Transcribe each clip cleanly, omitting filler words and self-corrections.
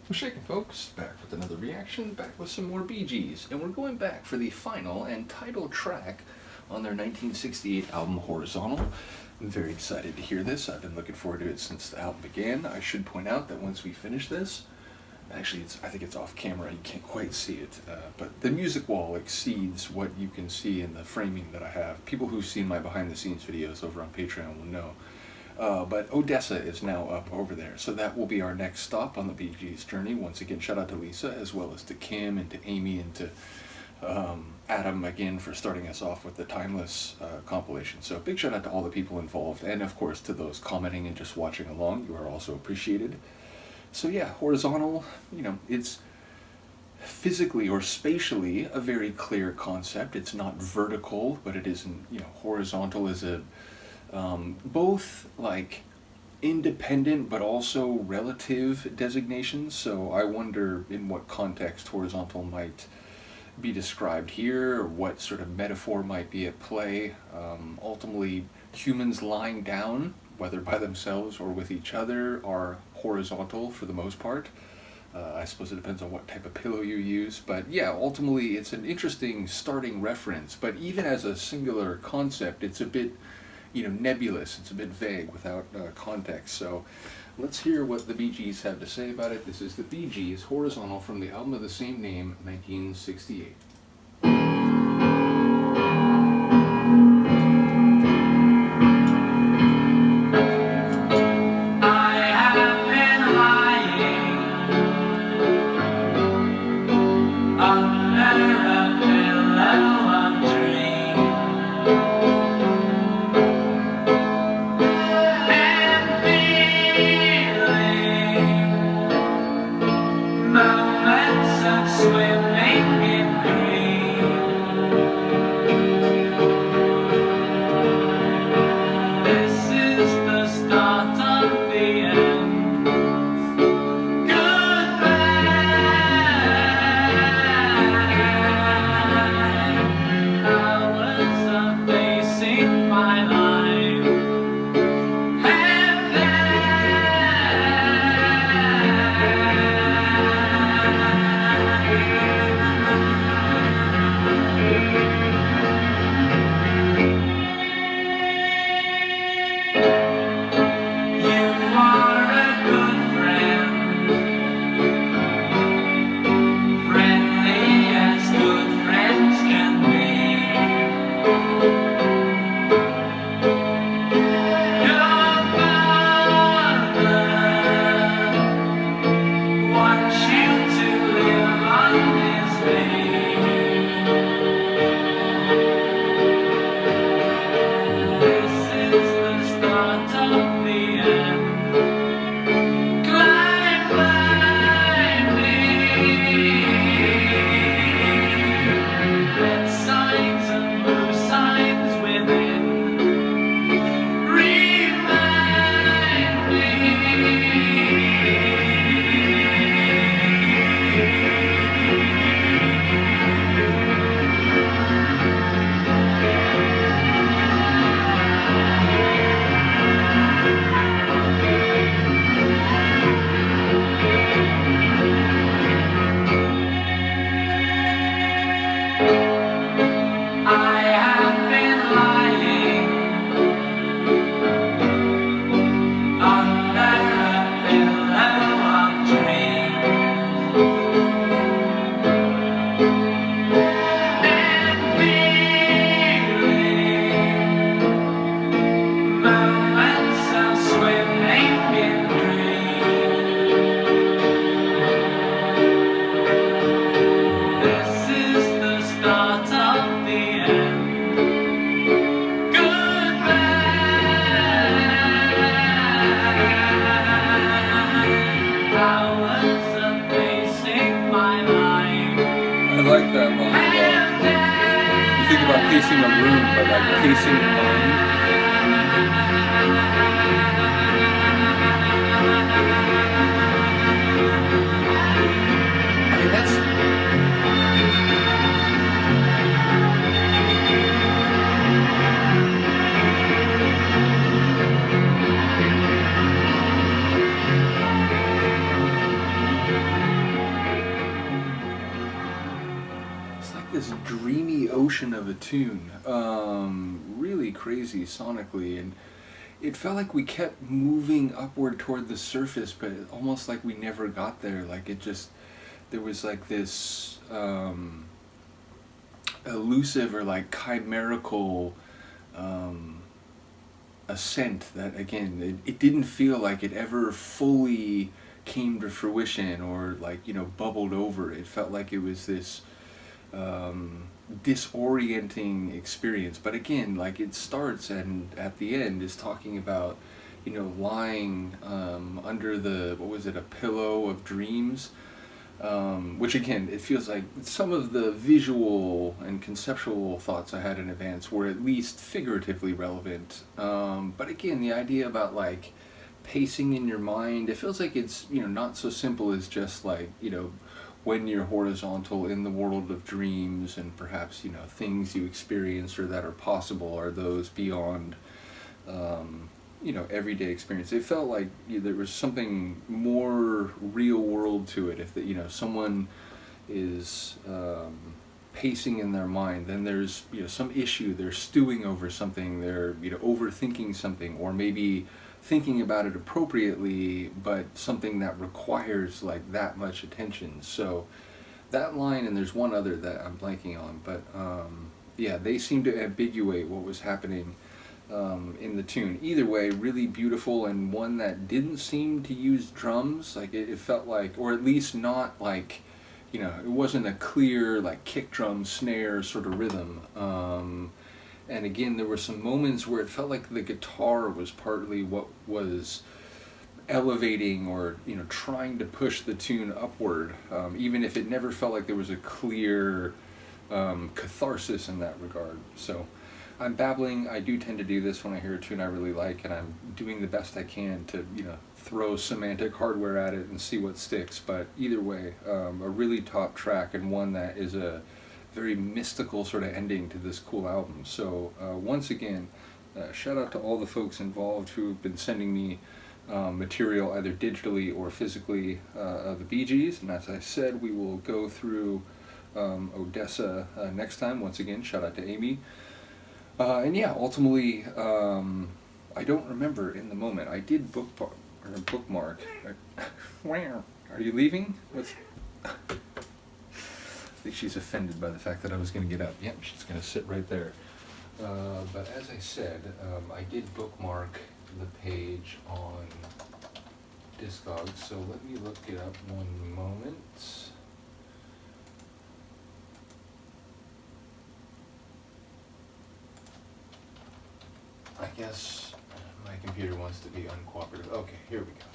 Well, shaking folks, back with another reaction, back with some more Bee Gees, and we're going back for the final and title track on their 1968 album Horizontal. I'm very excited to hear this. I've been looking forward to it since the album began. I should point out that once we finish this, actually I think it's off camera, you can't quite see it, but the music wall exceeds what you can see in the framing that I have. People who've seen my behind the scenes videos over on Patreon will know. But Odessa is now up over there, so that will be our next stop on the Bee Gees journey. Once again, shout out to Lisa, as well as to Kim and to Amy and to Adam again for starting us off with the Timeless compilation. So big shout out to all the people involved, and of course to those commenting and just watching along. You are also appreciated. So yeah, Horizontal, it's physically or spatially a very clear concept. It's not vertical, but it isn't, horizontal is a both like independent but also relative designations. So I wonder in what context horizontal might be described here, or what sort of metaphor might be at play. Ultimately, humans lying down, whether by themselves or with each other, are horizontal for the most part. I suppose it depends on what type of pillow you use, but yeah, ultimately it's an interesting starting reference. But even as a singular concept, it's a bit nebulous. It's a bit vague without context. So let's hear what the Bee Gees have to say about it. This is the Bee Gees, Horizontal, from the album of the same name, 1968. I like that line a lot. You think about pacing a room, but like pacing your mind. I mean, that's... this dreamy ocean of a tune. Really crazy sonically, and it felt like we kept moving upward toward the surface, but almost like we never got there. Like it just, there was like this elusive or like chimerical ascent that, again, it didn't feel like it ever fully came to fruition or like, you know, bubbled over. It felt like it was this disorienting experience. But again, like it starts and at the end is talking about, you know, lying under the, what was it, a pillow of dreams, which again, it feels like some of the visual and conceptual thoughts I had in advance were at least figuratively relevant. But again, the idea about like pacing in your mind, it feels like it's, you know, not so simple as just like, you know, when you're horizontal in the world of dreams and perhaps, you know, things you experience or that are possible are those beyond, you know, everyday experience. It felt like, you know, there was something more real world to it. If the, you know, someone is pacing in their mind, then there's, you know, some issue, they're stewing over something, they're, you know, overthinking something, or maybe thinking about it appropriately, but something that requires like that much attention. So that line, and there's one other that I'm blanking on, but yeah, they seem to ambiguate what was happening in the tune. Either way, really beautiful, and one that didn't seem to use drums. Like it felt like, or at least not like, you know, it wasn't a clear like kick drum snare sort of rhythm. And again, there were some moments where it felt like the guitar was partly what was elevating or, you know, trying to push the tune upward, even if it never felt like there was a clear catharsis in that regard. So I'm babbling. I do tend to do this when I hear a tune I really like, and I'm doing the best I can to, you know, throw semantic hardware at it and see what sticks. But either way, a really top track, and one that is a very mystical sort of ending to this cool album. So once again, shout out to all the folks involved who've been sending me material either digitally or physically of the Bee Gees. And as I said, we will go through Odessa next time. Once again, shout out to Amy. And yeah, ultimately, I don't remember in the moment. I did bookmark. Where are you leaving? What's I think she's offended by the fact that I was going to get up. Yep, she's going to sit right there. But as I said, I did bookmark the page on Discogs, so let me look it up one moment. I guess my computer wants to be uncooperative. Okay, here we go.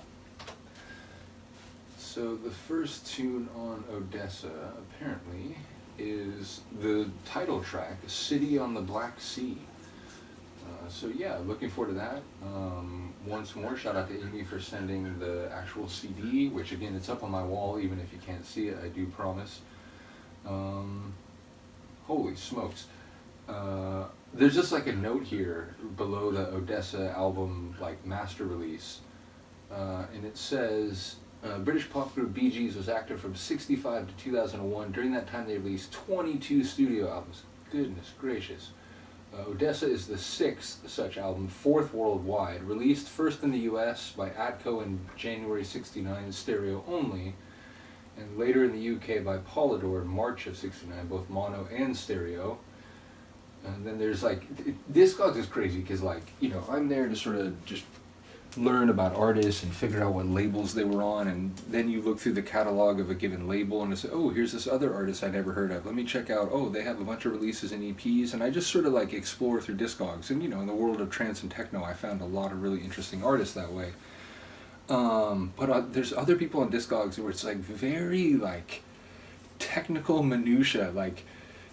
So the first tune on Odessa, apparently, is the title track, City on the Black Sea. So yeah, looking forward to that. Once more, shout out to Amy for sending the actual CD, which again, it's up on my wall, even if you can't see it, I do promise. Holy smokes. There's just like a note here below the Odessa album, like master release, and it says, British pop group Bee Gees was active from '65 to 2001. During that time, they released 22 studio albums. Goodness gracious. Odessa is the 6th such album, 4th worldwide. Released first in the US by Atco in January '69, stereo only, and later in the UK by Polydor in March of '69, both mono and stereo. And then there's like, Discogs is crazy because, like, you know, I'm there to sort of just learn about artists and figure out what labels they were on, and then you look through the catalog of a given label and it's, oh, here's this other artist I never heard of. Let me check out, oh, they have a bunch of releases and EPs, and I just sort of like explore through Discogs. And, you know, in the world of trance and techno, I found a lot of really interesting artists that way. But there's other people on Discogs where it's like very like technical minutia, like,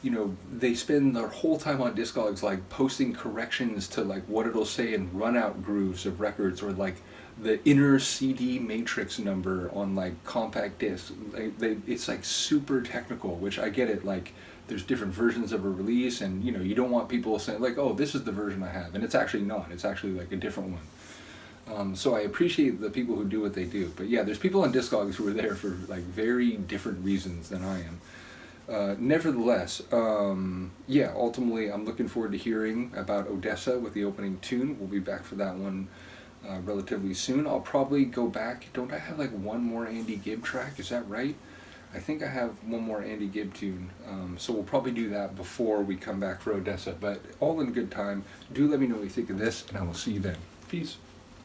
you know, they spend their whole time on Discogs like posting corrections to like what it'll say in run-out grooves of records, or like the inner CD matrix number on like compact discs. It's like super technical, which I get it. Like there's different versions of a release, and you know, you don't want people saying like, oh, this is the version I have, and it's actually not. It's actually like a different one. So I appreciate the people who do what they do. But yeah, there's people on Discogs who are there for like very different reasons than I am. Nevertheless, yeah, ultimately I'm looking forward to hearing about Odessa with the opening tune. We'll be back for that one relatively soon. I'll probably go back. Don't I have like one more Andy Gibb track? Is that right? I think I have one more Andy Gibb tune. So we'll probably do that before we come back for Odessa. But all in good time. Do let me know what you think of this, and I will see you then. Peace.